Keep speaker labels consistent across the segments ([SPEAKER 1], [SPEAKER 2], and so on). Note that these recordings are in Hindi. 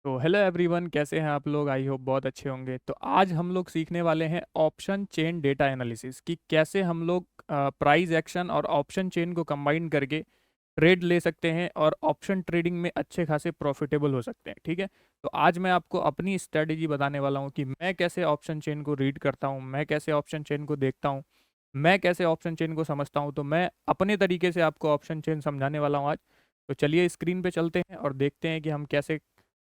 [SPEAKER 1] तो हेलो एवरीवन, कैसे हैं आप लोग? आई होप बहुत अच्छे होंगे। तो आज हम लोग सीखने वाले हैं ऑप्शन चेन डेटा एनालिसिस कि कैसे हम लोग प्राइस एक्शन और ऑप्शन चेन को कंबाइन करके ट्रेड ले सकते हैं और ऑप्शन ट्रेडिंग में अच्छे खासे प्रॉफिटेबल हो सकते हैं। ठीक है। तो आज मैं आपको अपनी स्ट्रेटेजी बताने वाला हूँ कि मैं कैसे ऑप्शन चेन को रीड करता हूँ, मैं कैसे ऑप्शन चेन को देखता हूँ, मैं कैसे ऑप्शन चेन को समझता हूँ। तो मैं अपने तरीके से आपको ऑप्शन चेन समझाने वाला हूँ आज। तो चलिए स्क्रीन पे चलते हैं और देखते हैं कि हम कैसे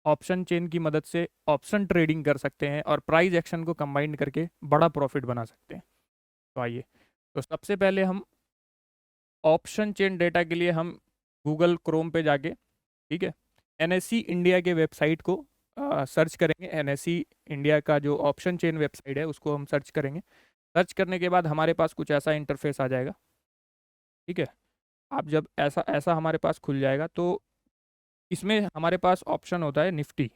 [SPEAKER 1] ऑप्शन चेन की मदद से ऑप्शन ट्रेडिंग कर सकते हैं और प्राइस एक्शन को कंबाइन करके बड़ा प्रॉफिट बना सकते हैं। तो आइए, तो सबसे पहले हम ऑप्शन चेन डेटा के लिए हम गूगल क्रोम पे जाके, ठीक है, एनएससी इंडिया के वेबसाइट को सर्च करेंगे। एनएससी इंडिया का जो ऑप्शन चेन वेबसाइट है उसको हम सर्च करेंगे। सर्च करने के बाद हमारे पास कुछ ऐसा इंटरफेस आ जाएगा। ठीक है। आप जब ऐसा ऐसा हमारे पास खुल जाएगा तो इसमें हमारे पास ऑप्शन होता है Nifty,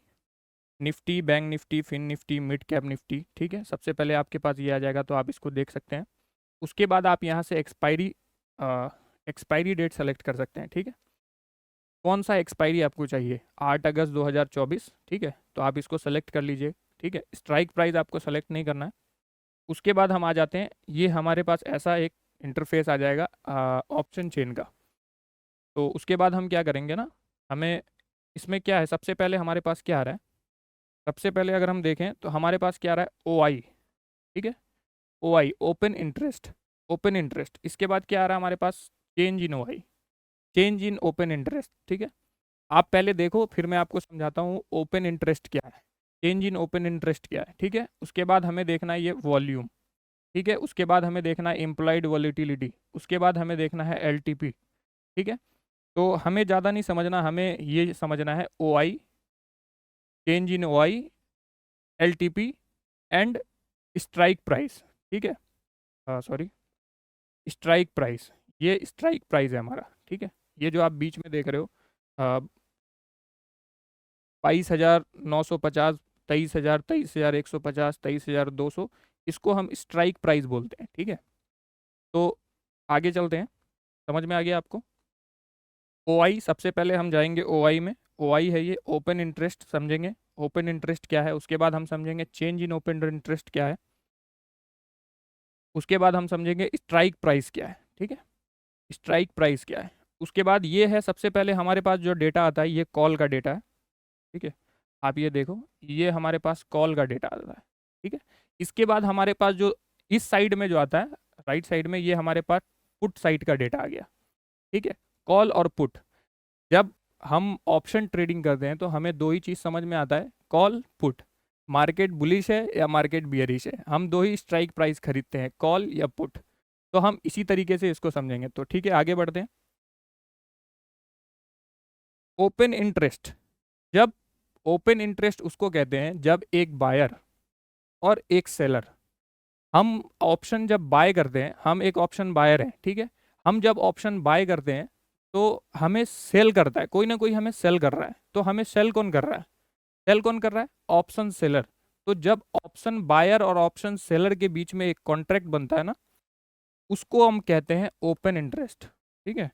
[SPEAKER 1] Nifty, Bank Nifty, Fin Nifty, mid cap Nifty. ठीक है, सबसे पहले आपके पास ये आ जाएगा तो आप इसको देख सकते हैं। उसके बाद आप यहाँ से एक्सपायरी डेट सेलेक्ट कर सकते हैं। ठीक है, कौन सा एक्सपायरी आपको चाहिए? 8 अगस्त 2024। ठीक है, तो आप इसको सेलेक्ट कर लीजिए। ठीक है, स्ट्राइक प्राइस आपको सेलेक्ट नहीं करना है। उसके बाद हम आ जाते हैं, ये हमारे पास ऐसा एक इंटरफेस आ जाएगा ऑप्शन चेन का। तो उसके बाद हम क्या करेंगे ना, हमें इसमें क्या है, सबसे पहले हमारे पास क्या आ रहा है? सबसे पहले अगर हम देखें तो हमारे पास क्या आ रहा है? O I. ठीक है, O I, open interest, open interest. इसके बाद क्या आ रहा है हमारे पास? Change in O I, change in open interest. ठीक है, आप पहले देखो फिर मैं आपको समझाता हूँ ओपन इंटरेस्ट क्या है, चेंज इन ओपन इंटरेस्ट क्या है। ठीक है, उसके बाद हमें देखना है ये वॉल्यूम। ठीक है, उसके बाद हमें देखना है इम्प्लॉयड वॉलिटिलिटी, उसके बाद हमें देखना है एल टी पी। ठीक है, तो हमें ज़्यादा नहीं समझना, हमें ये समझना है O I, change in O I, L T P and strike price. ठीक है, सॉरी, स्ट्राइक प्राइस, ये स्ट्राइक प्राइस है हमारा। ठीक है, ये जो आप बीच में देख रहे हो 22,950, 23,000, 23,150, 23,200, इसको हम स्ट्राइक प्राइस बोलते हैं। ठीक है, तो आगे चलते हैं, समझ में आ गया आपको? ओ आई, सबसे पहले हम जाएंगे ओ आई में। ओ आई है ये ओपन इंटरेस्ट, समझेंगे ओपन इंटरेस्ट क्या है। उसके बाद हम समझेंगे चेंज इन ओपन इंटरेस्ट क्या है। उसके बाद हम समझेंगे स्ट्राइक प्राइस क्या है। ठीक है, स्ट्राइक प्राइस क्या है। उसके बाद ये है, सबसे पहले हमारे पास जो डेटा आता है ये कॉल का डेटा है। ठीक है, आप ये देखो, ये हमारे पास कॉल का डेटा आता है। ठीक है, इसके बाद हमारे पास जो इस साइड में जो आता है, राइट साइड में, ये हमारे पास पुट साइड का डेटा आ गया। ठीक है, कॉल और पुट। जब हम ऑप्शन ट्रेडिंग करते हैं तो हमें दो ही चीज़ समझ में आता है, कॉल पुट। मार्केट बुलिश है या मार्केट बियरिश है, हम दो ही स्ट्राइक प्राइस खरीदते हैं, कॉल या पुट। तो हम इसी तरीके से इसको समझेंगे। तो ठीक है, आगे बढ़ते हैं। ओपन इंटरेस्ट, जब ओपन इंटरेस्ट उसको कहते हैं जब एक बायर और एक सेलर, हम ऑप्शन जब बाय करते हैं, हम एक ऑप्शन बायर हैं। ठीक है, हम जब ऑप्शन बाय करते हैं तो हमें सेल करता है, कोई ना कोई हमें सेल कर रहा है। तो हमें सेल कौन कर रहा है? सेल कौन कर रहा है? Option seller. तो जब ऑप्शन बायर और ऑप्शन सेलर के बीच में एक कॉन्ट्रैक्ट बनता है ना, उसको हम कहते हैं ओपन इंटरेस्ट। ठीक है,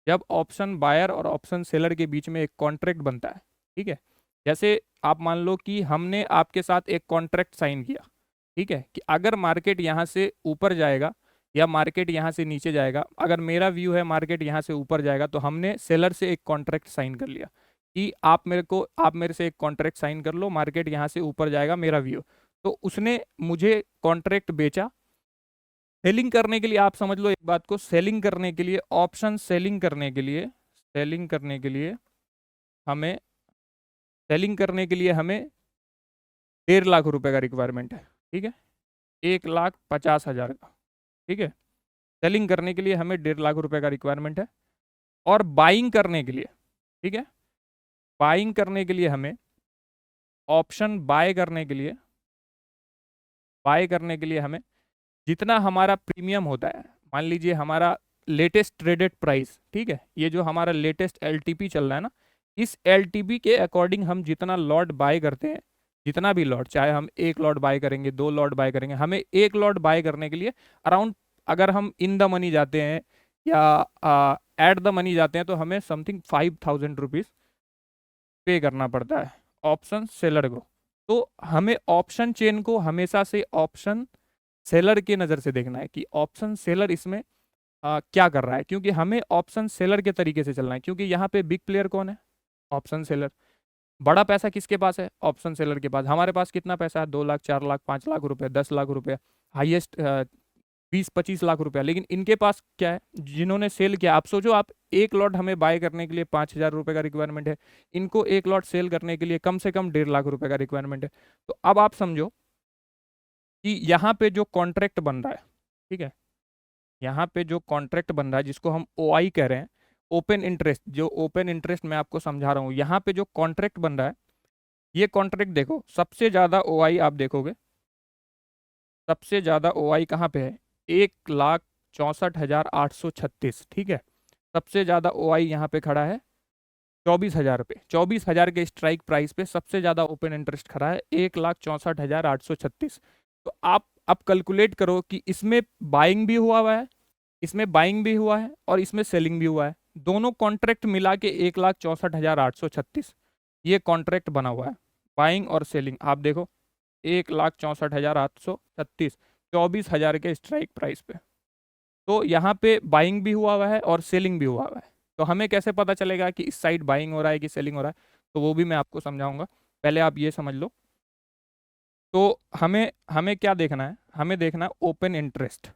[SPEAKER 1] जब ऑप्शन बायर और ऑप्शन सेलर के बीच में एक कॉन्ट्रैक्ट बनता है। ठीक है, जैसे आप मान लो कि हमने आपके साथ एक कॉन्ट्रैक्ट साइन किया। ठीक है, कि अगर मार्केट यहाँ से ऊपर जाएगा या मार्केट यहाँ से नीचे जाएगा, अगर मेरा व्यू है मार्केट यहाँ से ऊपर जाएगा, तो हमने सेलर से एक कॉन्ट्रैक्ट साइन कर लिया कि आप मेरे से एक कॉन्ट्रैक्ट साइन कर लो, मार्केट यहाँ से ऊपर जाएगा, मेरा व्यू। तो उसने मुझे कॉन्ट्रैक्ट बेचा। सेलिंग करने के लिए आप समझ लो एक बात को, सेलिंग करने के लिए, ऑप्शन सेलिंग करने के लिए, सेलिंग करने के लिए हमें सेलिंग करने के लिए हमें 1.5 लाख रुपए का रिक्वायरमेंट है। ठीक है, 1,50,000 का। ठीक है, सेलिंग करने के लिए हमें 1.5 लाख रुपए का रिक्वायरमेंट है। और बाइंग करने के लिए, ठीक है, बाइंग करने के लिए हमें, ऑप्शन बाय करने के लिए हमें जितना हमारा प्रीमियम होता है, मान लीजिए हमारा लेटेस्ट ट्रेडेड प्राइस, ठीक है, ये जो हमारा लेटेस्ट एलटीपी चल रहा है ना, इस एलटीपी के अकॉर्डिंग हम जितना लॉट बाय करते हैं, जितना भी लॉट, चाहे हम 1 लॉट बाय करेंगे, 2 लॉट बाय करेंगे, हमें 1 लॉट बाय करने के लिए अराउंड, अगर हम इन द मनी जाते हैं या एट द मनी जाते हैं, तो हमें समथिंग 5,000 रुपीज़ पे करना पड़ता है ऑप्शन सेलर को। तो हमें ऑप्शन चेन को हमेशा से ऑप्शन सेलर के नज़र से देखना है कि ऑप्शन सेलर इसमें क्या कर रहा है, क्योंकि हमें ऑप्शन सेलर के तरीके से चलना है, क्योंकि यहाँ पे बिग प्लेयर कौन है, ऑप्शन सेलर। बड़ा पैसा किसके पास है, ऑप्शन सेलर के पास। हमारे पास कितना पैसा है, 2 लाख 4 लाख 5 लाख रुपए, 10 लाख रुपए, हाईएस्ट 20-25 लाख रुपया। लेकिन इनके पास क्या है, जिन्होंने सेल किया, आप सोचो, आप एक लॉट हमें बाय करने के लिए 5,000 रुपये का रिक्वायरमेंट है, इनको एक लॉट सेल करने के लिए कम से कम 1.5 लाख रुपए का रिक्वायरमेंट है। तो अब आप समझो कि यहाँ पे जो कॉन्ट्रैक्ट बन रहा है, ठीक है, यहाँ पे जो कॉन्ट्रैक्ट बन रहा है जिसको हम OI कह रहे हैं, ओपन इंटरेस्ट, जो ओपन इंटरेस्ट मैं आपको समझा रहा हूँ, यहाँ पे जो कॉन्ट्रैक्ट बन रहा है, ये कॉन्ट्रैक्ट देखो, सबसे ज्यादा OI आप देखोगे, सबसे ज्यादा OI कहाँ पे है, 1,64,836, ठीक है। सबसे ज्यादा OI यहाँ पे खड़ा है 24,000 पे, 24,000 के स्ट्राइक प्राइस पे सबसे ज्यादा ओपन इंटरेस्ट खड़ा है, 1,64,836। तो आप अब कैलकुलेट करो कि इसमें बाइंग भी हुआ है, इसमें बाइंग भी हुआ है और इसमें सेलिंग भी हुआ है, दोनों कॉन्ट्रैक्ट मिला के 1,64,836 ये कॉन्ट्रैक्ट बना हुआ है, बाइंग और सेलिंग। आप देखो 1,64,836, 24,000 के स्ट्राइक प्राइस पे। तो यहाँ पे बाइंग भी हुआ है और सेलिंग भी हुआ है। तो हमें कैसे पता चलेगा कि इस साइड बाइंग हो रहा है कि सेलिंग हो रहा है, तो वो भी मैं आपको समझाऊंगा, पहले आप ये समझ लो। तो हमें हमें क्या देखना है, हमें देखना है ओपन इंटरेस्ट,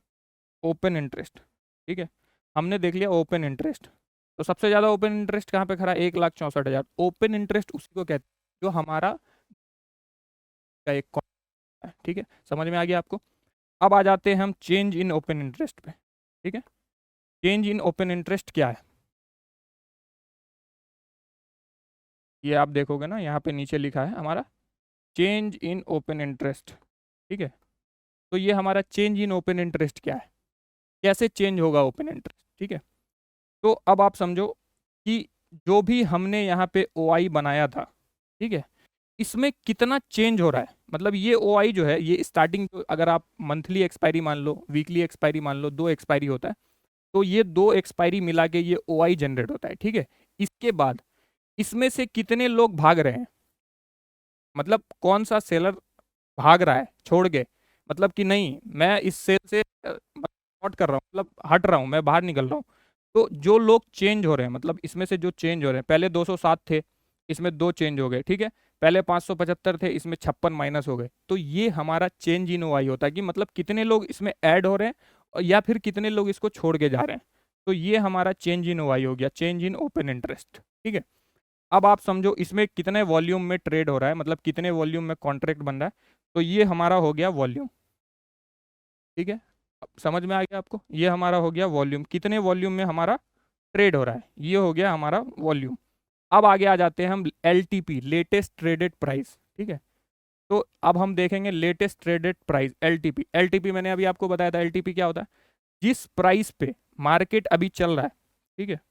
[SPEAKER 1] ओपन इंटरेस्ट, ठीक है। हमने देख लिया ओपन इंटरेस्ट, तो सबसे ज़्यादा ओपन इंटरेस्ट कहाँ पे खड़ा है, 1,64,000। ओपन इंटरेस्ट उसी को कहते हैं जो हमारा का एक है, ठीक है, समझ में आ गया आपको। अब आ जाते हैं हम चेंज इन ओपन इंटरेस्ट पे, ठीक है। चेंज इन ओपन इंटरेस्ट क्या है, ये आप देखोगे ना, यहाँ पे नीचे लिखा है हमारा चेंज इन ओपन इंटरेस्ट, ठीक है। तो ये हमारा चेंज इन ओपन इंटरेस्ट क्या है, कैसे चेंज होगा ओपन इंटरेस्ट, ठीक है। तो अब आप समझो कि जो भी हमने यहाँ पे OI बनाया था, ठीक है, इसमें कितना चेंज हो रहा है। मतलब ये OI जो है, ये स्टार्टिंग, अगर आप मंथली एक्सपायरी मान लो, वीकली एक्सपायरी मान लो, 2 एक्सपायरी होता है, तो ये 2 एक्सपायरी मिला के ये OI जनरेट होता है, ठीक है। इसके बाद इसमें से कितने लोग भाग रहे हैं, मतलब कौन सा सेलर भाग रहा है छोड़ के, मतलब कि नहीं मैं इस सेल से नॉट कर रहा हूँ, मतलब हट रहा हूँ, मैं बाहर निकल रहा हूँ। तो जो लोग चेंज हो रहे हैं, मतलब इसमें से जो चेंज हो रहे हैं, पहले 207 थे, इसमें 2 चेंज हो गए, ठीक है। पहले 575 थे, इसमें 56 माइनस हो गए। तो ये हमारा चेंज इन OI होता है कि मतलब कितने लोग इसमें ऐड हो रहे हैं या फिर कितने लोग इसको छोड़ के जा रहे हैं। तो ये हमारा चेंज इन OI हो गया, चेंज इन ओपन इंटरेस्ट, ठीक है। अब आप समझो इसमें कितने वॉल्यूम में ट्रेड हो रहा है, मतलब कितने वॉल्यूम में कॉन्ट्रैक्ट बन रहा है। तो ये हमारा हो गया वॉल्यूम, ठीक है। अब समझ में आ गया आपको, ये हमारा हो गया वॉल्यूम, कितने वॉल्यूम में हमारा ट्रेड हो रहा है, ये हो गया हमारा वॉल्यूम। अब आगे आ जाते हैं हम LTP, लेटेस्ट ट्रेडेड प्राइस, ठीक है। तो अब हम देखेंगे latest traded price, LTP। LTP मैंने अभी आपको बताया था, LTP क्या होता है, जिस प्राइस पे मार्केट अभी चल रहा है, ठीक है,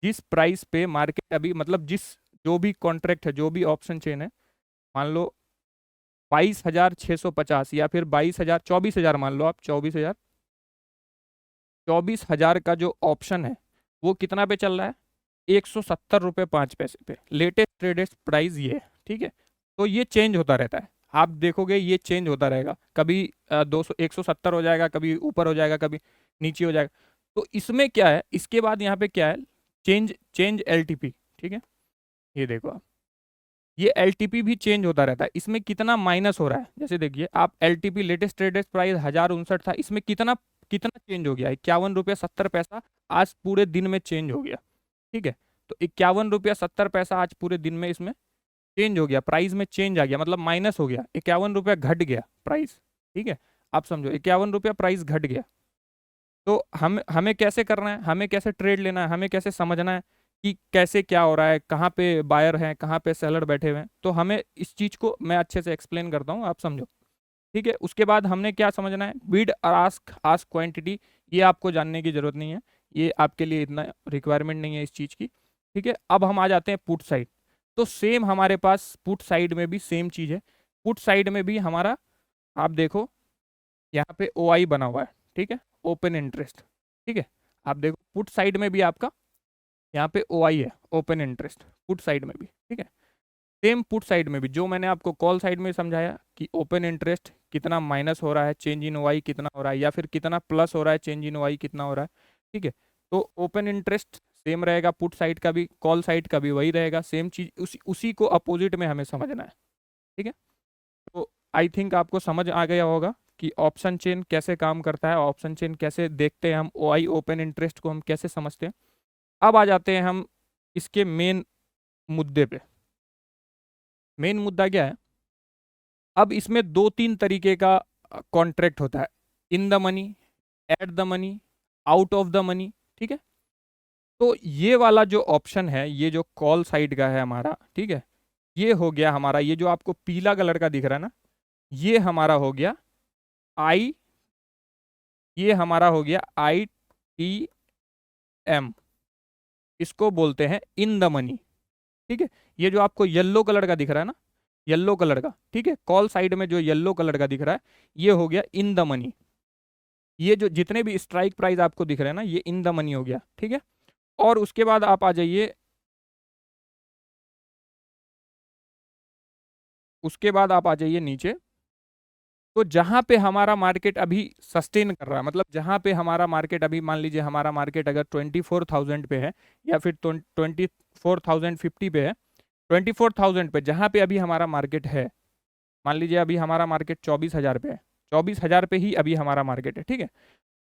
[SPEAKER 1] जिस प्राइस पे मार्केट अभी, मतलब जिस, जो भी कॉन्ट्रैक्ट है, जो भी ऑप्शन चेन है, मान लो 22,650 या फिर 22,000, 24,000 मान लो आप, 24,000, 24,000 का जो ऑप्शन है वो कितना पे चल रहा है, 170 रुपये 5 पैसे पे, लेटेस्ट ट्रेडेड प्राइस ये है, ठीक है। तो ये चेंज होता रहता है, आप देखोगे ये चेंज होता रहेगा, कभी 170 हो जाएगा, कभी ऊपर हो जाएगा, कभी नीचे हो जाएगा। तो इसमें क्या है, इसके बाद यहाँ पे क्या है, चेंज चेंज LTP, ठीक है। ये देखो आप, ये LTP भी चेंज होता रहता है, इसमें कितना माइनस हो रहा है, जैसे देखिए आप LTP लेटेस्ट ट्रेडेड प्राइस 1,059 था, इसमें कितना कितना चेंज हो गया, 51 रुपया 70 पैसा आज पूरे दिन में चेंज हो गया, ठीक है। तो 51 रुपया 70 पैसा आज पूरे दिन में इसमें चेंज हो गया, प्राइस में चेंज आ गया, मतलब माइनस हो गया, 51 रुपया घट गया प्राइस, ठीक है। आप समझो 51 रुपया प्राइस घट गया। तो हम हमें कैसे करना है, हमें कैसे ट्रेड लेना है, हमें कैसे समझना है कि कैसे क्या हो रहा है, कहाँ पे बायर हैं, कहाँ पे सेलर बैठे हुए हैं। तो हमें इस चीज़ को मैं अच्छे से एक्सप्लेन करता हूँ, आप समझो, ठीक है। उसके बाद हमने क्या समझना है, बिड और आस्क आस्क क्वांटिटी, ये आपको जानने की जरूरत नहीं है, ये आपके लिए इतना रिक्वायरमेंट नहीं है इस चीज़ की, ठीक है। अब हम आ जाते हैं पुट साइड। तो सेम हमारे पास पुट साइड में भी सेम चीज़ है, पुट साइड में भी हमारा, आप देखो यहाँ पे OI बना हुआ है, ठीक है, ओपन इंटरेस्ट, ठीक है। आप देखो पुट साइड में भी आपका यहाँ पे OI है, ओपन इंटरेस्ट, पुट साइड में भी, ठीक है। सेम पुट साइड में भी जो मैंने आपको कॉल साइड में समझाया कि ओपन इंटरेस्ट कितना माइनस हो रहा है, चेंज इन वाई कितना हो रहा है, या फिर कितना प्लस हो रहा है, चेंज इन वाई कितना हो रहा है, ठीक है। तो ओपन इंटरेस्ट सेम रहेगा, पुट साइड का भी, कॉल साइड का भी वही रहेगा, सेम चीज, उसी को अपोजिट में हमें समझना है, ठीक है। तो आई थिंक आपको समझ आ गया होगा कि ऑप्शन चेन कैसे काम करता है, ऑप्शन चेन कैसे देखते हैं हम, ओआई ओपन इंटरेस्ट को हम कैसे समझते हैं। अब आ जाते हैं हम इसके मेन मुद्दे पे। मेन मुद्दा क्या है, अब इसमें दो तीन तरीके का कॉन्ट्रैक्ट होता है, in the money, at the money, out of the money, ठीक है। तो ये वाला जो ऑप्शन है, ये जो कॉल साइड का है हमारा, ठीक है, ये हो गया हमारा, ये जो आपको पीला कलर का दिख रहा है ना, ये हमारा हो गया आई, ये हमारा हो गया ITM, इसको बोलते हैं इन द मनी, ठीक है। ये जो आपको येलो कलर का दिख रहा है ना, येलो कलर का, ठीक है, कॉल साइड में जो येलो कलर का दिख रहा है, ये हो गया इन द मनी। ये जो जितने भी स्ट्राइक प्राइस आपको दिख रहे हैं ना, ये इन द मनी हो गया, ठीक है। और उसके बाद आप आ जाइए, उसके बाद आप आ जाइए नीचे। तो जहां पे हमारा मार्केट अभी सस्टेन कर रहा है, मतलब जहां पे हमारा मार्केट अभी, मान लीजिए हमारा मार्केट अगर 24,000 पे है या फिर 24,050 पे है, 24,000 पे जहां पे अभी हमारा मार्केट है, मान लीजिए अभी हमारा मार्केट 24,000 पे है, 24,000 पे ही अभी हमारा मार्केट है, ठीक है।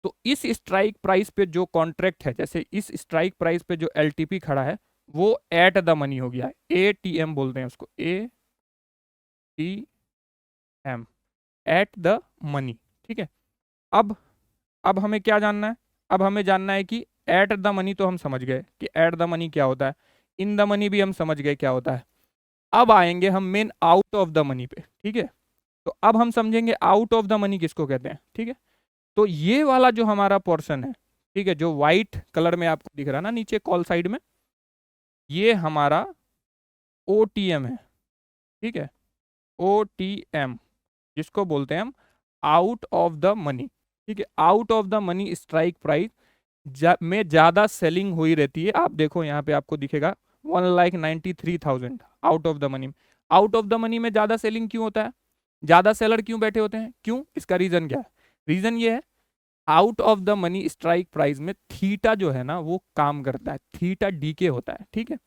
[SPEAKER 1] तो इस स्ट्राइक प्राइस पे जो कॉन्ट्रैक्ट है, जैसे इस स्ट्राइक प्राइस पे जो LTP खड़ा है, वो एट द मनी हो गया है, ATM बोलते हैं उसको, ATM, एट द मनी, ठीक है। अब अब हमें क्या जानना है, अब हमें जानना है कि एट द मनी तो हम समझ गए कि एट द मनी क्या होता है, इन द मनी भी हम समझ गए क्या होता है। अब आएंगे हम main out of the money पे, ठीक है। तो अब हम समझेंगे आउट ऑफ द मनी किसको कहते हैं, ठीक है। तो ये वाला जो हमारा पोर्शन है, ठीक है, जो व्हाइट कलर में आपको दिख रहा है ना नीचे कॉल साइड में, ये हमारा OTM है, ठीक है, OTM, जिसको बोलते हैं हम आउट ऑफ द मनी, ठीक है। Out of the money strike price में ज्यादा सेलिंग हुई रहती है, आप देखो यहाँ पे आपको दिखेगा 1,93,000 out of the money. Out of the money में ज्यादा सेलिंग क्यों होता है, ज्यादा सेलर क्यों बैठे होते हैं, क्यों, इसका रीजन क्या है, रीजन ये है, out of the money strike price में थीटा जो है ना वो काम करता है, थीटा डीके होता है, ठीक है।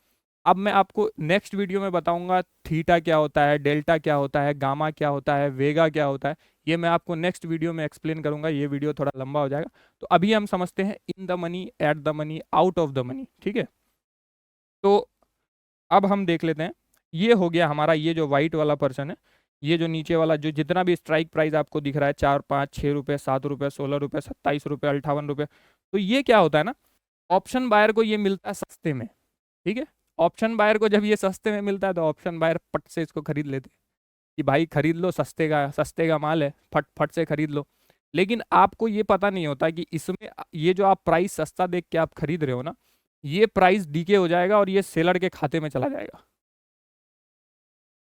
[SPEAKER 1] अब मैं आपको नेक्स्ट वीडियो में बताऊंगा थीटा क्या होता है, डेल्टा क्या होता है, गामा क्या होता है, वेगा क्या होता है, ये मैं आपको नेक्स्ट वीडियो में एक्सप्लेन करूंगा, ये वीडियो थोड़ा लंबा हो जाएगा। तो अभी हम समझते हैं in the money, at the money, out of the money, ठीक है। तो अब हम देख लेते हैं, ये हो गया हमारा, ये जो व्हाइट वाला पर्सन है, ये जो नीचे वाला जो जितना भी स्ट्राइक प्राइस आपको दिख रहा है, 4, 5, 6 रुपये, 7 रुपये, 16 रुपये, 27 रुपये, 58 रुपये, तो ये क्या होता है ना, ऑप्शन बायर को ये मिलता है सस्ते में, ठीक है। ऑप्शन बायर को जब ये सस्ते में मिलता है तो ऑप्शन बायर फट से इसको खरीद लेते हैं कि भाई खरीद लो, सस्ते का माल है, फट फट से खरीद लो। लेकिन आपको ये पता नहीं होता कि इसमें ये जो आप प्राइस सस्ता देख के आप खरीद रहे हो ना, ये प्राइस डीके हो जाएगा और ये सेलर के खाते में चला जाएगा,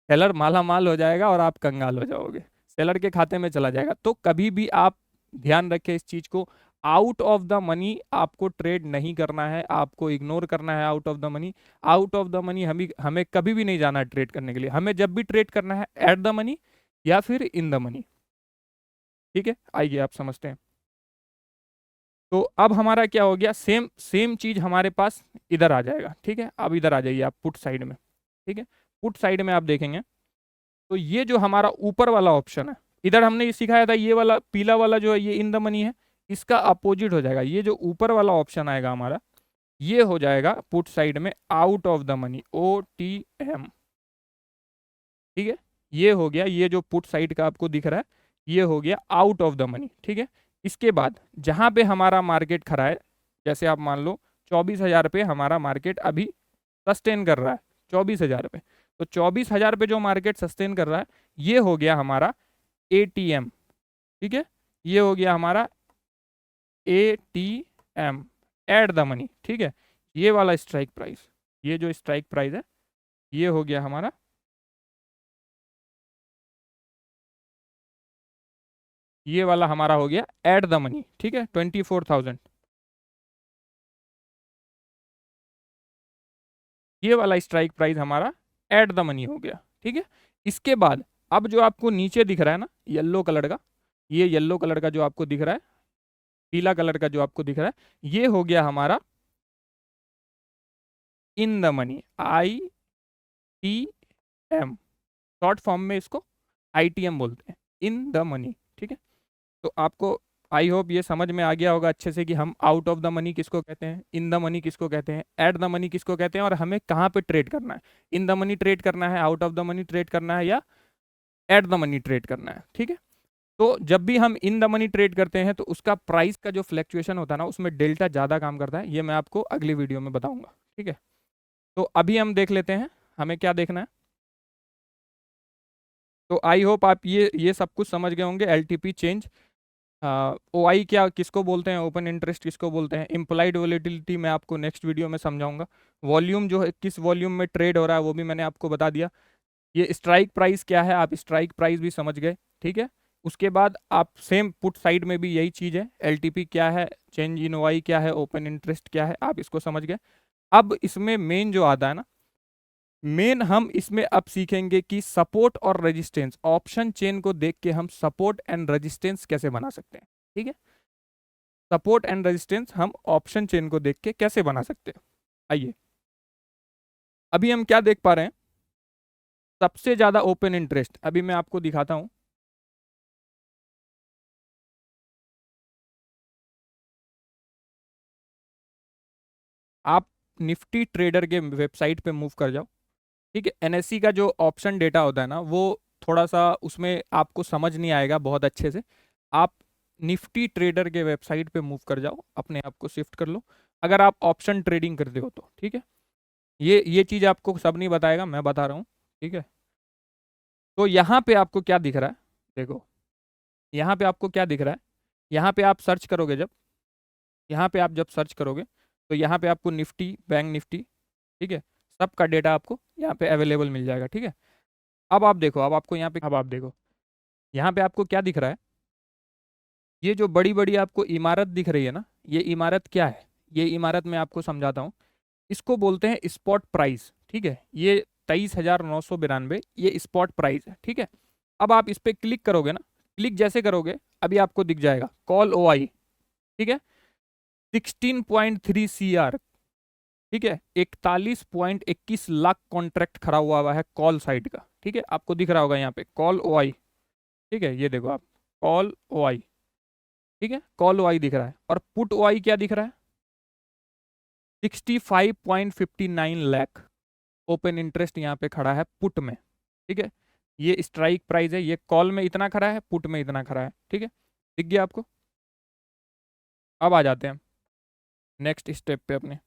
[SPEAKER 1] सेलर माला माल हो जाएगा और आप कंगाल हो जाओगे, सेलर के खाते में चला जाएगा। तो कभी भी आप ध्यान रखें इस चीज को, आउट ऑफ द मनी आपको ट्रेड नहीं करना है, आपको इग्नोर करना है out of the money. Out of the money हमें हमें कभी भी नहीं जाना है ट्रेड करने के लिए, हमें जब भी ट्रेड करना है एट द मनी या फिर इन द मनी, ठीक है। आइए आप समझते हैं। तो अब हमारा क्या हो गया, सेम सेम चीज हमारे पास इधर आ जाएगा, ठीक है। अब इधर आ जाइए आप पुट साइड में, ठीक है। पुट साइड में आप देखेंगे तो ये जो हमारा ऊपर वाला ऑप्शन है, इधर हमने ये सिखाया था, ये वाला पीला वाला जो है ये इन द मनी है, इसका अपोजिट हो जाएगा, ये जो ऊपर वाला ऑप्शन आएगा हमारा, ये हो जाएगा पुट साइड में out of the money, OTM, ठीक है। ये हो गया, ये जो पुट साइड का आपको दिख रहा है, ये हो गया आउट ऑफ द मनी, ठीक है। इसके बाद जहां पे हमारा मार्केट खड़ा है, जैसे आप मान लो 24,000 पे हमारा मार्केट अभी सस्टेन कर रहा है, 24,000 पे, तो 24,000 पे जो मार्केट सस्टेन कर रहा है, ये हो गया हमारा ATM, ठीक है। ये हो गया हमारा ATM, एट द मनी, ठीक है। ये वाला स्ट्राइक प्राइस, ये जो स्ट्राइक प्राइस है, ये हो गया हमारा, ये वाला हमारा हो गया एट द मनी, ठीक है, 24,000, ये वाला स्ट्राइक प्राइस हमारा एट द मनी हो गया, ठीक है। इसके बाद अब जो आपको नीचे दिख रहा है ना येलो कलर का, ये येलो कलर का जो आपको दिख रहा है, पीला कलर का जो आपको दिख रहा है, ये हो गया हमारा in the money, ITM, short form में इसको ITM बोलते हैं, इन द मनी, ठीक है। तो आपको आई होप ये समझ में आ गया होगा अच्छे से कि हम आउट ऑफ द मनी किसको कहते हैं, इन द मनी किसको कहते हैं, एट द मनी किसको कहते हैं, और हमें कहाँ पे ट्रेड करना है, इन द मनी ट्रेड करना है, out of the money trade करना है, या एट द मनी ट्रेड करना है, ठीक है। तो जब भी हम इन द मनी ट्रेड करते हैं तो उसका प्राइस का जो फ्लैक्चुएशन होता है ना, उसमें डेल्टा ज़्यादा काम करता है, ये मैं आपको अगली वीडियो में बताऊंगा, ठीक है। तो अभी हम देख लेते हैं हमें क्या देखना है। तो आई होप आप ये सब कुछ समझ गए होंगे। LTP चेंज, OI क्या किसको बोलते हैं, ओपन इंटरेस्ट किसको बोलते हैं, इम्प्लाइड वोलेटिलिटी मैं आपको नेक्स्ट वीडियो में समझाऊंगा। वॉल्यूम जो है किस वॉल्यूम में ट्रेड हो रहा है वो भी मैंने आपको बता दिया। ये स्ट्राइक प्राइस क्या है, आप स्ट्राइक प्राइस भी समझ गए, ठीक है। उसके बाद आप सेम पुट साइड में भी यही चीज़ है, LTP क्या है, चेंज इन OI क्या है, ओपन इंटरेस्ट क्या है, आप इसको समझ गए। अब इसमें मेन जो आता है ना, मेन हम इसमें अब सीखेंगे कि सपोर्ट और रेजिस्टेंस, ऑप्शन चेन को देख के हम सपोर्ट एंड रेजिस्टेंस कैसे बना सकते हैं, ठीक है। सपोर्ट एंड रेजिस्टेंस हम ऑप्शन चेन को देख के कैसे बना सकते हैं। आइए अभी हम क्या देख पा रहे हैं, सबसे ज्यादा ओपन इंटरेस्ट अभी मैं आपको दिखाता हूं। आप निफ्टी ट्रेडर के वेबसाइट पे मूव कर जाओ, ठीक है। NSE का जो ऑप्शन डेटा होता है ना, वो थोड़ा सा उसमें आपको समझ नहीं आएगा बहुत अच्छे से। आप निफ्टी ट्रेडर के वेबसाइट पे मूव कर जाओ, अपने आप को शिफ्ट कर लो, अगर आप ऑप्शन ट्रेडिंग करते हो तो, ठीक है। ये चीज़ आपको सब नहीं बताएगा, मैं बता रहा हूँ, ठीक है। तो यहाँ पे आपको क्या दिख रहा है, देखो यहाँ पे आपको क्या दिख रहा है, यहाँ पे आप सर्च करोगे जब, यहाँ पे आप जब सर्च करोगे तो यहाँ पे आपको निफ्टी, बैंक निफ्टी, ठीक है, सबका डेटा आपको यहाँ पे अवेलेबल मिल जाएगा, ठीक है। अब आप देखो, अब आपको यहाँ पे, अब आप देखो यहाँ पे आपको क्या दिख रहा है, ये जो बड़ी बड़ी आपको इमारत दिख रही है ना, ये इमारत क्या है, ये इमारत मैं आपको समझाता हूँ। इसको बोलते हैं स्पॉट प्राइस, ठीक है। ये 23,992 ये स्पॉट प्राइस है, ठीक है। अब आप इस पर क्लिक करोगे ना, क्लिक जैसे करोगे अभी आपको दिख जाएगा कॉल OI, ठीक है, 16.3 CR, ठीक है, 41.21 लाख कॉन्ट्रैक्ट खड़ा हुआ है कॉल साइड का, ठीक है। आपको दिख रहा होगा यहाँ पे कॉल OI, ठीक है, ये देखो आप कॉल OI, ठीक है, कॉल OI दिख रहा है, और पुट OI क्या दिख रहा है, 65.59 लाख ओपन इंटरेस्ट यहाँ पे खड़ा है पुट में, ठीक है। ये स्ट्राइक प्राइस है, ये कॉल में इतना खड़ा है, पुट में इतना खड़ा है, ठीक है, दिख गया आपको। अब आ जाते हैं नेक्स्ट स्टेप पे अपने।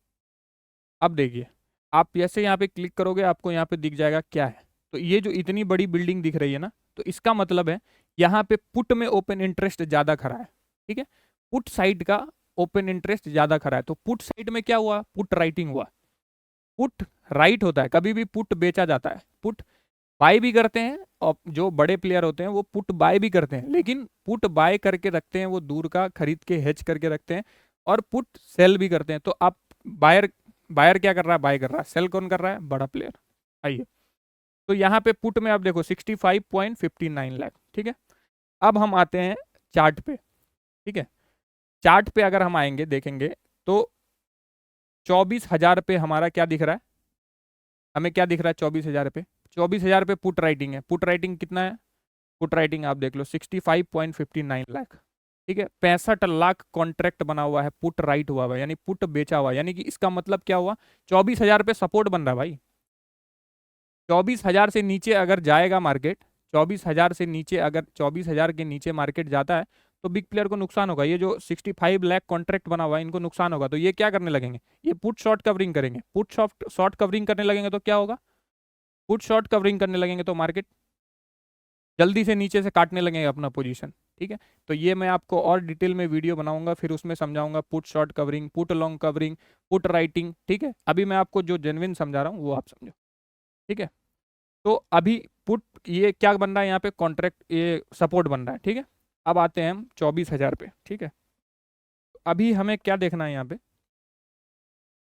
[SPEAKER 1] अब देखिए आप जैसे यहाँ पे क्लिक करोगे आपको यहाँ पे दिख जाएगा क्या है, तो ये जो इतनी बड़ी बिल्डिंग दिख रही है ना, तो इसका मतलब है यहाँ पे पुट में ओपन इंटरेस्ट ज्यादा खड़ा है, ठीक है। पुट साइड का ओपन इंटरेस्ट ज्यादा खड़ा है, तो पुट साइड में क्या हुआ, पुट राइटिंग हुआ। पुट राइट होता है, कभी भी पुट बेचा जाता है, पुट बाय भी करते हैं, और जो बड़े प्लेयर होते हैं वो पुट बाय भी करते हैं, लेकिन पुट बाय करके रखते हैं, वो दूर का खरीद के हेज करके रखते हैं, और पुट सेल भी करते हैं। तो आप बायर, बायर क्या कर रहा है, बाय कर रहा है, सेल कौन कर रहा है, बड़ा प्लेयर। आइए तो यहाँ पे पुट में आप देखो 65.59 लाख, ठीक है। अब हम आते हैं चार्ट पे, ठीक है। चार्ट पे अगर हम आएंगे देखेंगे तो 24,000 पे हमारा क्या दिख रहा है, हमें क्या दिख रहा है 24,000 पे, 24,000 पे पुट राइटिंग है, पुट राइटिंग कितना है, पुट राइटिंग आप देख लो 65.59 लाख, ठीक है। 65 लाख कॉन्ट्रैक्ट बना हुआ है, पुट राइट हुआ है, यानी पुट बेचा हुआ है, यानी कि इसका मतलब क्या हुआ, 24,000 पे सपोर्ट बन रहा है भाई। 24,000 से नीचे अगर जाएगा मार्केट, 24,000 से नीचे, अगर 24,000 के नीचे मार्केट जाता है तो बिग प्लेयर को नुकसान होगा। ये जो 65 लाख कॉन्ट्रैक्ट बना हुआ है इनको नुकसान होगा, तो ये क्या करने लगेंगे, ये पुट शॉर्ट कवरिंग करेंगे, पुट शॉर्ट कवरिंग करने लगेंगे तो क्या होगा, पुट शॉर्ट कवरिंग करने लगेंगे तो मार्केट जल्दी से नीचे से काटने लगेंगे अपना पोजीशन, ठीक है। तो ये मैं आपको और डिटेल में वीडियो बनाऊंगा, फिर उसमें समझाऊंगा put short covering, put long covering, put writing, ठीक है। अभी मैं आपको जो जेन्युइन समझा रहा हूँ वो आप समझो, ठीक है। तो अभी पुट ये क्या बन रहा है यहाँ पे, कॉन्ट्रैक्ट ये सपोर्ट बन रहा है, ठीक है। अब आते हैं हम 24,000 पे, ठीक है। अभी हमें क्या देखना है यहाँ पे,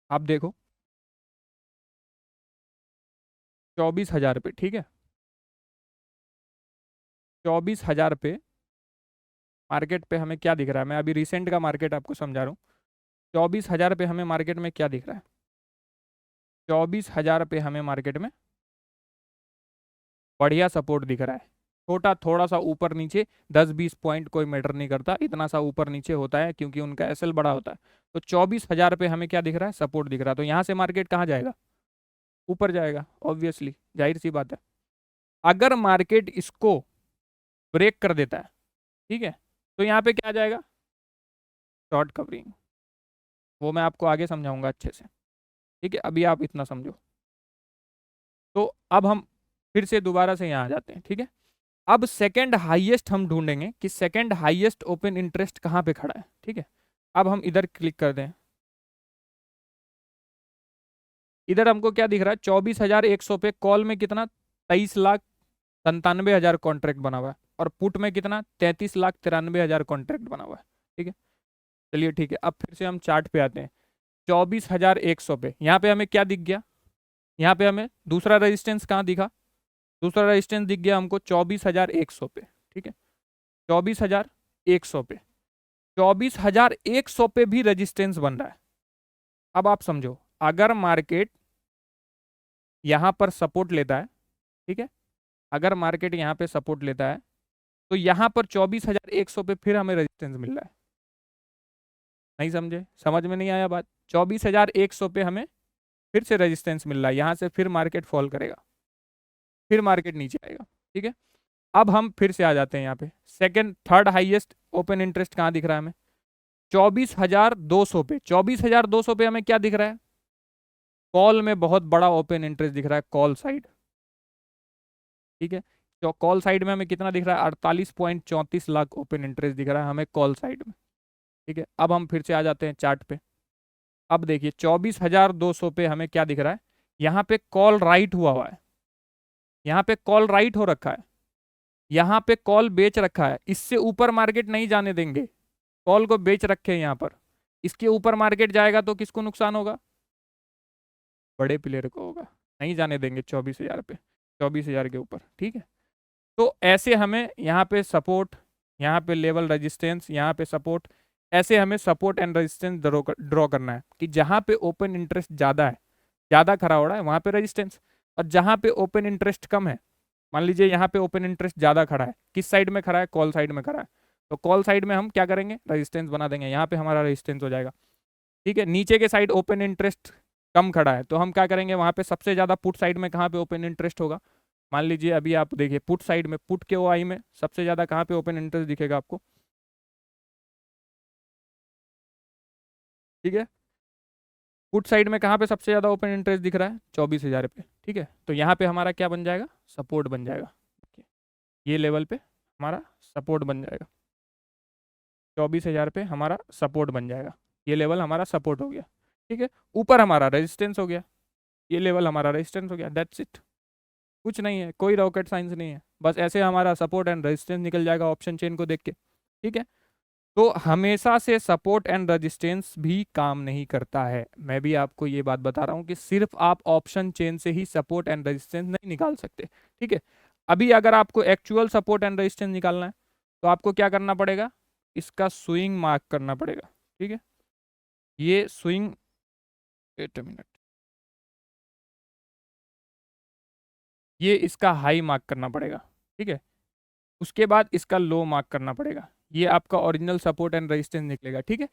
[SPEAKER 1] आप देखो 24,000 पे, ठीक है। 24,000 पे मार्केट पे हमें क्या दिख रहा है, मैं अभी रिसेंट का मार्केट आपको समझा रहा हूँ। 24,000 पे हमें मार्केट में क्या दिख रहा है, 24,000 पे हमें मार्केट में बढ़िया सपोर्ट दिख रहा है। छोटा थोड़ा सा ऊपर नीचे 10-20 पॉइंट कोई मैटर नहीं करता, इतना सा ऊपर नीचे होता है क्योंकि उनका एसएल बड़ा होता है। तो 24,000 पे हमें क्या दिख रहा है, सपोर्ट दिख रहा है। तो यहाँ से मार्केट कहाँ जाएगा, ऊपर जाएगा, ऑब्वियसली, जाहिर सी बात है। अगर मार्केट इसको ब्रेक कर देता है, ठीक है, तो यहाँ पे क्या आ जाएगा, शॉर्ट कवरिंग। वो मैं आपको आगे समझाऊंगा अच्छे से, ठीक है, अभी आप इतना समझो। तो अब हम फिर से दोबारा से यहाँ आ जाते हैं, ठीक है। अब सेकंड हाईएस्ट हम ढूंढेंगे कि सेकंड हाईएस्ट ओपन इंटरेस्ट कहाँ पे खड़ा है, ठीक है। अब हम इधर क्लिक कर दें, इधर हमको क्या दिख रहा है, 24,100 पे कॉल में कितना, 23,97,000 कॉन्ट्रैक्ट बना हुआ है, और पुट में कितना, 33,93,000 कॉन्ट्रैक्ट बना हुआ है, ठीक है। चलिए ठीक है, अब फिर से हम चार्ट पे आते हैं। 24,100 पे यहाँ पे हमें क्या दिख गया, यहाँ पे हमें दूसरा रेजिस्टेंस कहाँ दिखा, दूसरा रेजिस्टेंस दिख गया हमको 24,100 पे, ठीक है। 24,100 पे, 24,100 पे भी रेजिस्टेंस बन रहा है। अब आप समझो, अगर मार्केट यहां पर सपोर्ट लेता है, ठीक है, अगर मार्केट यहां पे सपोर्ट लेता है, तो यहां पर 24,100 पे फिर हमें रेजिस्टेंस मिल रहा है। नहीं समझे, समझ में नहीं आया बात, 24,100 पे हमें फिर से रेजिस्टेंस मिल रहा है, यहां से फिर मार्केट फॉल करेगा, फिर मार्केट नीचे आएगा, ठीक है। अब हम फिर से आ जाते हैं यहाँ पे, second third highest open interest कहाँ दिख रहा है हमें, 24,200 पे, 24,200 पे हमें क्या दिख रहा है, कॉल में बहुत बड़ा ओपन इंटरेस्ट दिख रहा है, कॉल साइड, ठीक है। तो कॉल साइड में हमें कितना दिख रहा है, 48.34 लाख ओपन इंटरेस्ट दिख रहा है हमें कॉल साइड में, ठीक है। अब हम फिर से आ जाते हैं चार्ट पे। अब देखिए 24,200 पे हमें क्या दिख रहा है, यहाँ पे कॉल राइट हुआ है, यहाँ पे कॉल राइट हो रखा है, यहाँ पे कॉल बेच रखा है, इससे ऊपर मार्केट नहीं जाने देंगे, कॉल को बेच रखे हैं यहाँ पर। इसके ऊपर मार्केट जाएगा तो किसको नुकसान होगा, बड़े प्लेयर को होगा, नहीं जाने देंगे 24,000 पे, 24,000 के ऊपर, ठीक है। तो ऐसे हमें यहाँ पे सपोर्ट, यहाँ पे लेवल रेजिस्टेंस, यहाँ पे सपोर्ट, ऐसे हमें सपोर्ट एंड रेजिस्टेंस ड्रॉ करना है कि जहाँ पे ओपन इंटरेस्ट ज़्यादा है, ज़्यादा खरा हो रहा है, वहाँ पे रेजिस्टेंस, और जहाँ पे ओपन इंटरेस्ट कम है, मान लीजिए यहाँ पे ओपन इंटरेस्ट ज़्यादा खड़ा है, किस साइड में खड़ा है, कॉल साइड में खड़ा है, तो कॉल साइड में हम क्या करेंगे, रेजिस्टेंस बना देंगे, यहाँ पे हमारा रेजिस्टेंस हो जाएगा, ठीक है। नीचे के साइड ओपन इंटरेस्ट कम खड़ा है, तो हम क्या करेंगे, वहाँ पे सबसे ज़्यादा पुट साइड में कहाँ पे ओपन इंटरेस्ट होगा, मान लीजिए अभी आप देखिए पुट साइड में, पुट के ओआई में सबसे ज्यादा कहाँ पे ओपन इंटरेस्ट दिखेगा आपको, ठीक है। पुट साइड में कहाँ पे सबसे ज्यादा ओपन इंटरेस्ट दिख रहा है, 24,000 पे, ठीक है। तो यहाँ पे हमारा क्या बन जाएगा, सपोर्ट बन जाएगा, ये लेवल पे हमारा सपोर्ट बन जाएगा, 24,000 पे हमारा सपोर्ट बन जाएगा, ये लेवल हमारा सपोर्ट हो गया, ठीक है। ऊपर हमारा रेजिस्टेंस हो गया, ये लेवल हमारा रेजिस्टेंस हो गया, दैट्स इट, कुछ नहीं है, कोई रॉकेट साइंस नहीं है, बस ऐसे हमारा सपोर्ट एंड रेजिस्टेंस निकल जाएगा ऑप्शन चेन को देख के, ठीक है। तो हमेशा से सपोर्ट एंड रेजिस्टेंस भी काम नहीं करता है, मैं भी आपको ये बात बता रहा हूँ कि सिर्फ आप ऑप्शन चेन से ही सपोर्ट एंड रेजिस्टेंस नहीं निकाल सकते, ठीक है। अभी अगर आपको एक्चुअल सपोर्ट एंड रेजिस्टेंस निकालना है, तो आपको क्या करना पड़ेगा, इसका स्विंग मार्क करना पड़ेगा, ठीक है। ये स्विंग, वेट अ मिनट, ये इसका हाई मार्क करना पड़ेगा, ठीक है। उसके बाद इसका लो मार्क करना पड़ेगा, ये आपका ओरिजिनल सपोर्ट एंड रेजिस्टेंस निकलेगा, ठीक है।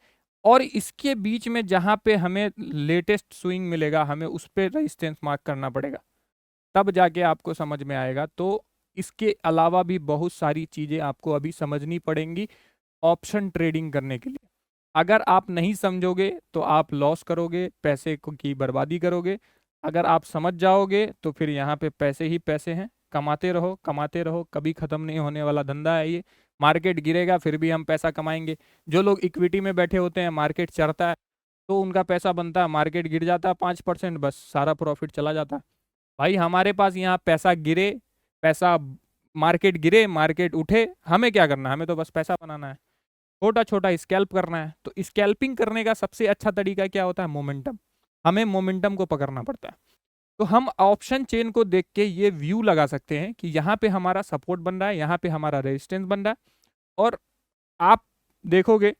[SPEAKER 1] और इसके बीच में जहां पे हमें लेटेस्ट स्विंग मिलेगा, हमें उस पर रेजिस्टेंस मार्क करना पड़ेगा, तब जाके आपको समझ में आएगा। तो इसके अलावा भी बहुत सारी चीज़ें आपको अभी समझनी पड़ेंगी ऑप्शन ट्रेडिंग करने के लिए। अगर आप नहीं समझोगे तो आप लॉस करोगे, पैसे को की बर्बादी करोगे। अगर आप समझ जाओगे तो फिर यहाँ पे पैसे ही पैसे हैं, कमाते रहो कमाते रहो, कभी ख़त्म नहीं होने वाला धंधा है ये। मार्केट गिरेगा फिर भी हम पैसा कमाएंगे। जो लोग इक्विटी में बैठे होते हैं, मार्केट चढ़ता है तो उनका पैसा बनता है, मार्केट गिर जाता है 5%, बस सारा प्रॉफिट चला जाता है। भाई हमारे पास यहाँ पैसा गिरे, पैसा, मार्केट गिरे मार्केट उठे, हमें क्या करना है, हमें तो बस पैसा बनाना है, छोटा छोटा स्कैल्प करना है। तो स्कैल्पिंग करने का सबसे अच्छा तरीका क्या होता है, मोमेंटम, हमें मोमेंटम को पकड़ना पड़ता है। तो हम ऑप्शन चेन को देख के ये व्यू लगा सकते हैं कि यहाँ पे हमारा सपोर्ट बन रहा है, यहाँ पे हमारा रेजिस्टेंस बन रहा है। और आप देखोगे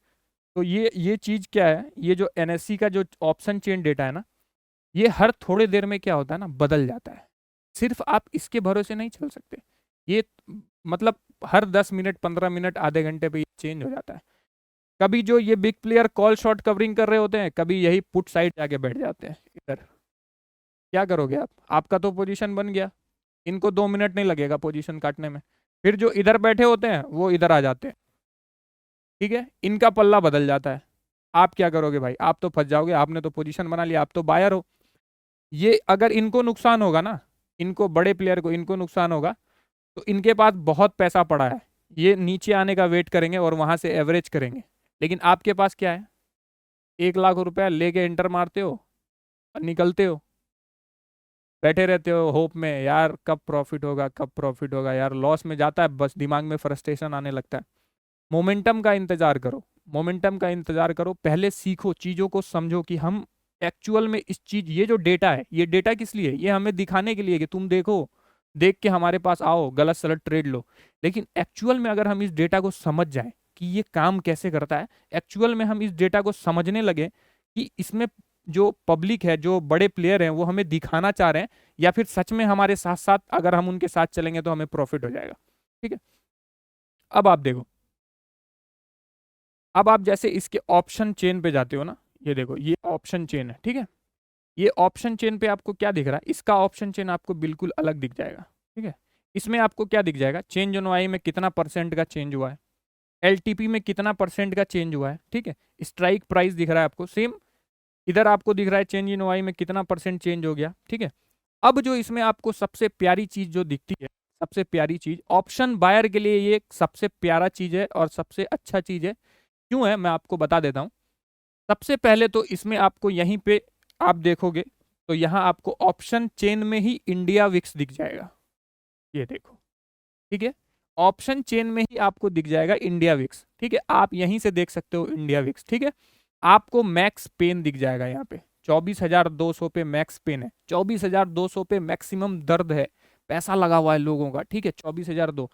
[SPEAKER 1] तो ये चीज क्या है, ये जो एनएससी का जो ऑप्शन चेन डेटा है ना, ये हर थोड़े देर में क्या होता है ना, बदल जाता है। सिर्फ आप इसके भरोसे नहीं चल सकते, ये मतलब हर 10 मिनट 15 मिनट आधे घंटे पे ये चेंज हो जाता है। कभी जो ये big player call short covering कर रहे होते हैं, कभी यही पुट साइड जाके बैठ जाते हैं इधर। क्या करोगे आप, आपका तो पोजीशन बन गया, इनको 2 मिनट नहीं लगेगा पोजीशन काटने में। फिर जो इधर बैठे होते हैं वो इधर आ जाते हैं, ठीक है, इनका पल्ला बदल जाता है। आप क्या करोगे भाई, आप तो फंस जाओगे, आपने तो पोजीशन बना लिया, आप तो बायर हो। ये अगर इनको नुकसान होगा ना, इनको बड़े प्लेयर को इनको नुकसान होगा, तो इनके पास बहुत पैसा पड़ा है, ये नीचे आने का वेट करेंगे और वहां से एवरेज करेंगे। लेकिन आपके पास क्या है, 1 लाख रुपया लेके एंटर मारते हो और निकलते हो, बैठे रहते हो होप में यार कब प्रॉफिट होगा, कब प्रॉफिट होगा, यार लॉस में जाता है, बस दिमाग में फ्रस्ट्रेशन आने लगता है। मोमेंटम का इंतजार करो, मोमेंटम का इंतजार करो, पहले सीखो, चीजों को समझो कि हम एक्चुअल में इस चीज, ये जो डेटा है, ये डेटा किस लिए है, ये हमें दिखाने के लिए कि तुम देखो, देख के हमारे पास आओ, गलत सलत ट्रेड लो। लेकिन एक्चुअल में अगर हम इस डेटा को समझ जाए कि ये काम कैसे करता है, एक्चुअल में हम इस डेटा को समझने लगे कि इसमें जो पब्लिक है, जो बड़े प्लेयर हैं, वो हमें दिखाना चाह रहे हैं या फिर सच में हमारे साथ साथ अगर हम उनके साथ चलेंगे तो हमें प्रॉफिट हो जाएगा। ठीक है, अब आप देखो, अब आप जैसे इसके ऑप्शन चेन पे जाते हो ना, ये देखो ये ऑप्शन चेन है, ठीक है, ये ऑप्शन चेन पे आपको क्या दिख रहा है, इसका ऑप्शन चेन आपको बिल्कुल अलग दिख जाएगा। ठीक है, इसमें आपको क्या दिख जाएगा, चेंज ऑन वाई में कितना परसेंट का चेंज हुआ है, एलटीपी में कितना परसेंट का चेंज हुआ है, ठीक है, स्ट्राइक प्राइस दिख रहा है आपको सेम, इधर आपको दिख रहा है चेंज इन वाई में कितना परसेंट चेंज हो गया। ठीक है, अब जो इसमें आपको सबसे प्यारी चीज जो दिखती है, सबसे प्यारी चीज ऑप्शन बायर के लिए ये सबसे प्यारा चीज है और सबसे अच्छा चीज है। क्यों है मैं आपको बता देता हूं। सबसे पहले तो इसमें आपको यहीं पे आप देखोगे तो यहां आपको ऑप्शन चेन में ही इंडिया विक्स दिख जाएगा, ये देखो, ठीक है, ऑप्शन चेन में ही आपको दिख जाएगा इंडिया विक्स। ठीक है, आप यहीं से देख सकते हो इंडिया विक्स। ठीक है, आपको मैक्स पेन दिख जाएगा यहाँ पे, 24,200 पे मैक्स पेन है, 24,200 पे मैक्सिमम दर्द है, पैसा लगा हुआ है लोगों का। ठीक है, 24,200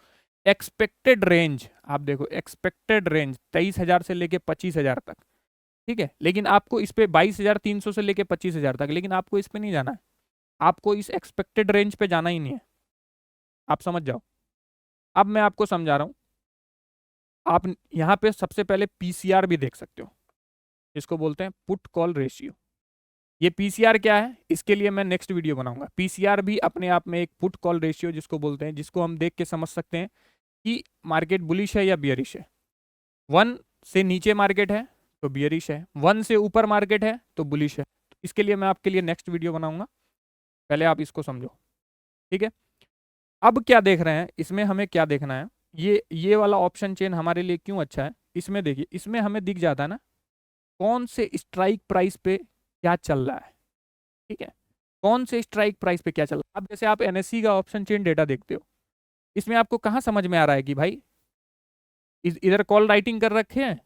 [SPEAKER 1] एक्सपेक्टेड रेंज, आप देखो एक्सपेक्टेड रेंज 23,000 से लेके 25,000 तक। ठीक है, लेकिन आपको इस पे 22,300 से लेके 25,000 तक, लेकिन आपको इस पे नहीं जाना है, आपको इस एक्सपेक्टेड रेंज पे जाना ही नहीं है। आप समझ जाओ, अब मैं आपको समझा रहा हूं। आप यहाँ पे सबसे पहले पीसीआर भी देख सकते हो, इसको बोलते हैं पुट कॉल रेशियो। ये पीसीआर क्या है, इसके लिए मैं नेक्स्ट वीडियो बनाऊंगा। पीसीआर भी अपने आप में एक पुट कॉल रेशियो जिसको बोलते हैं, जिसको हम देख के समझ सकते हैं कि मार्केट बुलिश है या बियरिश है। 1 से नीचे मार्केट है तो बियरिश है, 1 से ऊपर मार्केट है तो बुलिश है। तो इसके लिए मैं आपके लिए नेक्स्ट वीडियो बनाऊंगा, पहले आप इसको समझो। ठीक है, अब क्या देख रहे हैं, इसमें हमें क्या देखना है, ये वाला ऑप्शन चेन हमारे लिए क्यों अच्छा है। इसमें देखिए, इसमें हमें दिख जाता है ना कौन से स्ट्राइक प्राइस पे क्या चल रहा है। ठीक है, कौन से स्ट्राइक प्राइस पे क्या चल रहा है। अब जैसे आप एनएससी का ऑप्शन चेन डेटा देखते हो, इसमें आपको कहाँ समझ में आ रहा है कि भाई इधर कॉल राइटिंग कर रखे हैं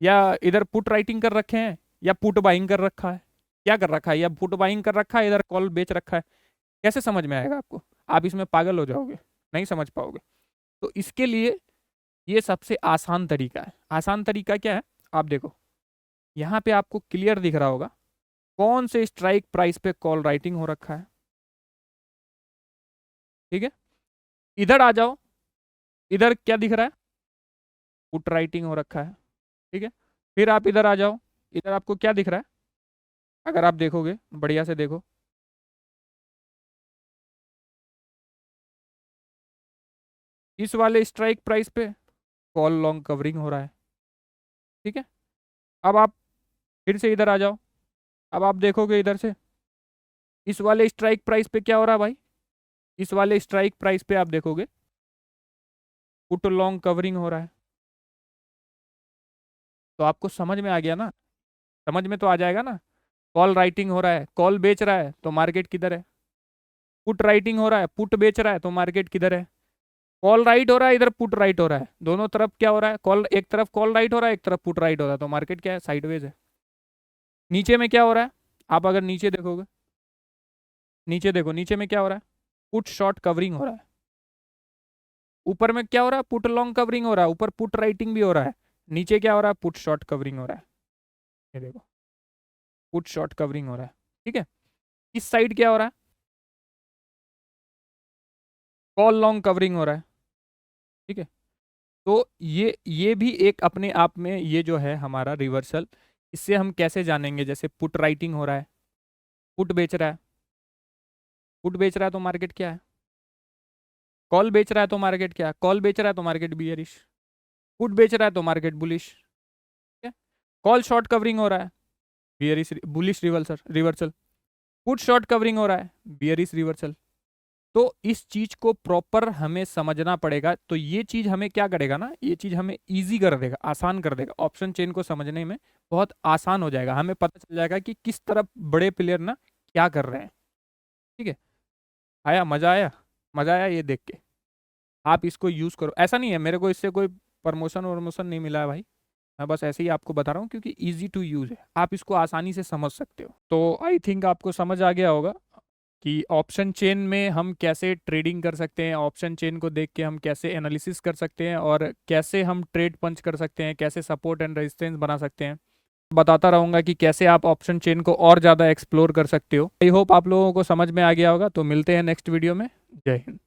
[SPEAKER 1] या इधर पुट राइटिंग कर रखे हैं या पुट बाइंग कर रखा है, क्या कर रखा है, या पुट बाइंग कर रखा है, इधर कॉल बेच रखा है। कैसे समझ में आएगा आपको, आप इसमें पागल हो जाओगे, नहीं समझ पाओगे। तो इसके लिए ये सबसे आसान तरीका है। आसान तरीका क्या है, आप देखो यहाँ पे आपको क्लियर दिख रहा होगा कौन से स्ट्राइक प्राइस पे कॉल राइटिंग हो रखा है। ठीक है, इधर आ जाओ, इधर क्या दिख रहा है, पुट राइटिंग हो रखा है। ठीक है, फिर आप इधर आ जाओ, इधर आपको क्या दिख रहा है, अगर आप देखोगे बढ़िया से देखो, इस वाले स्ट्राइक प्राइस पे कॉल लॉन्ग कवरिंग हो रहा है। ठीक है, अब आप फिर से इधर आ जाओ, अब आप देखोगे इधर से इस वाले स्ट्राइक प्राइस पे क्या हो रहा है भाई, इस वाले स्ट्राइक प्राइस पे आप देखोगे पुट लॉन्ग कवरिंग हो रहा है। तो आपको समझ में आ गया ना, समझ में तो आ जाएगा ना, कॉल राइटिंग हो रहा है, कॉल बेच रहा है तो मार्केट किधर है, पुट राइटिंग हो रहा है, पुट बेच रहा है तो मार्केट किधर है, कॉल राइट हो रहा है, इधर पुट राइट हो रहा है, दोनों तरफ क्या हो रहा है, कॉल एक तरफ कॉल राइट हो रहा है, एक तरफ पुट राइट हो रहा है, तो मार्केट क्या है, साइडवेज है। नीचे में क्या हो रहा है, आप अगर नीचे देखोगे नीचे देखो, नीचे में क्या हो रहा है, पुट शॉर्ट कवरिंग हो रहा है। ऊपर में क्या हो रहा है, पुट लॉन्ग कवरिंग हो रहा है, ऊपर पुट राइटिंग भी हो रहा है। नीचे क्या हो रहा है, पुट शॉर्ट कवरिंग हो रहा है। ये देखो, पुट शॉर्ट कवरिंग हो रहा है। ठीक है, इस साइड क्या हो रहा है, कॉल लॉन्ग कवरिंग हो रहा है। ठीक है, तो ये भी एक अपने आप में, ये जो है हमारा रिवर्सल, इससे हम कैसे जानेंगे, जैसे पुट राइटिंग हो रहा है, पुट बेच रहा है, पुट बेच रहा है तो मार्केट क्या है, कॉल बेच रहा है तो मार्केट क्या है, कॉल बेच रहा है तो मार्केट बियरिश, पुट बेच रहा है तो मार्केट बुलिश। ठीक है, कॉल शॉर्ट कवरिंग हो रहा है, bearish bullish reversal, reversal, put short covering हो रहा है, बियरिश रिवर्सल। तो इस चीज को प्रॉपर हमें समझना पड़ेगा, तो ये चीज हमें क्या करेगा ना, ये चीज हमें इजी कर देगा, आसान कर देगा, ऑप्शन चेन को समझने में बहुत आसान हो जाएगा, हमें पता चल जाएगा कि किस तरफ बड़े प्लेयर ना क्या कर रहे हैं। ठीक है, आया मजा, आया मजा, आया ये देख के। आप इसको यूज करो, ऐसा नहीं है मेरे को इससे कोई प्रमोशन वरमोशन नहीं मिला है भाई, मैं बस ऐसे ही आपको बता रहा हूँ क्योंकि इजी टू यूज है, आप इसको आसानी से समझ सकते हो। तो आई थिंक आपको समझ आ गया होगा कि ऑप्शन चेन में हम कैसे ट्रेडिंग कर सकते हैं, ऑप्शन चेन को देख के हम कैसे एनालिसिस कर सकते हैं, और कैसे हम ट्रेड पंच कर सकते हैं, कैसे सपोर्ट एंड रेजिस्टेंस बना सकते हैं। बताता रहूंगा कि कैसे आप ऑप्शन चेन को और ज़्यादा एक्सप्लोर कर सकते हो। आई होप आप लोगों को समझ में आ गया होगा। तो मिलते हैं नेक्स्ट वीडियो में। जय हिंद।